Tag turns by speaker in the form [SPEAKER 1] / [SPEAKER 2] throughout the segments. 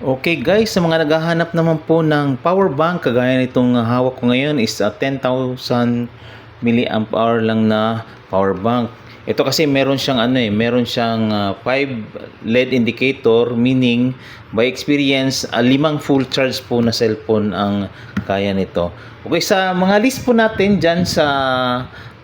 [SPEAKER 1] Okay guys, sa mga naghahanap naman po ng power bank, kagaya nitong hawak ko ngayon is 10,000 milliamp hour lang na power bank. Ito kasi meron siyang meron siyang 5 LED indicator, meaning by experience 5 full charge po na cellphone ang kaya nito. Okay, sa mga list po natin diyan sa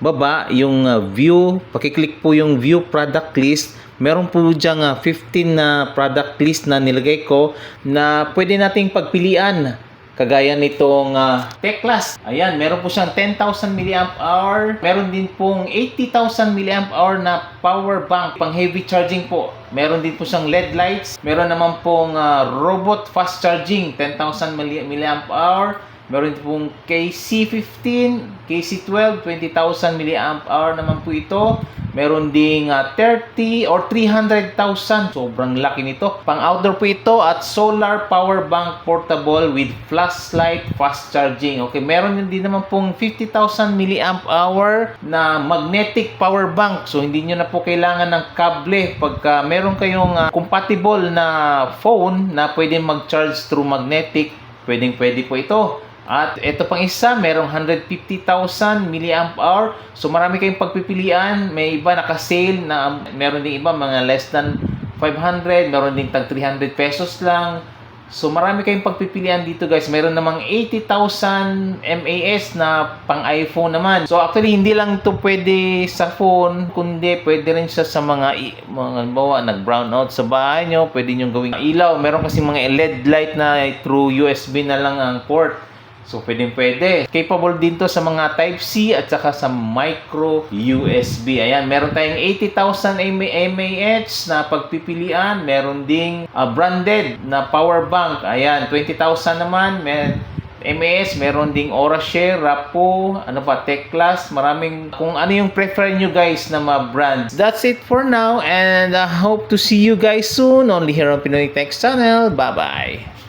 [SPEAKER 1] baba, yung view, paki-click po yung view product list. Meron po diyang 15 na product list na nilagay ko na pwede nating pagpilian. Kagaya nitong Teclas. Ayan, meron po siyang 10,000 milliamp hour. Meron din pong 80,000 milliamp hour na power bank pang heavy charging po. Meron din po siyang LED lights. Meron naman pong robot fast charging 10,000 milliamp hour. Meron din pong KC15, KC12, 20,000 milliamp hour naman po ito. Meron ding 30 or 300,000. Sobrang laki nito. Pang outdoor po ito at solar power bank portable with flashlight fast charging. Okay, meron din naman pong 50,000 milliamp hour na magnetic power bank. So hindi nyo na po kailangan ng kable pagka meron kayong compatible na phone na pwede mag-charge through magnetic. Pwede po ito. At ito pang isa, merong 150,000 milliamp hour. So marami kayong pagpipilian. May iba naka-sale na meron din iba mga less than 500, meron din tag 300 pesos lang. So marami kayong pagpipilian dito guys. Meron namang 80,000 mAh na pang iPhone naman. So actually hindi lang ito pwede sa phone, kundi pwede rin siya sa mga halimbawa nag-brownout sa bahay nyo, pwede nyo gawing ilaw. Meron kasi mga LED light na through USB na lang ang port. So, pwede. Capable din to sa mga Type-C at saka sa micro USB. Ayan, meron tayong 80,000 mAh na pagpipilian. Meron ding branded na power bank. Ayan, 20,000 naman. mAh, meron ding Aurashare, Rapo, Teclas. Maraming, kung ano yung prefer nyo guys na mga brands. That's it for now and I hope to see you guys soon only here on Pinoy Tech Channel. Bye-bye!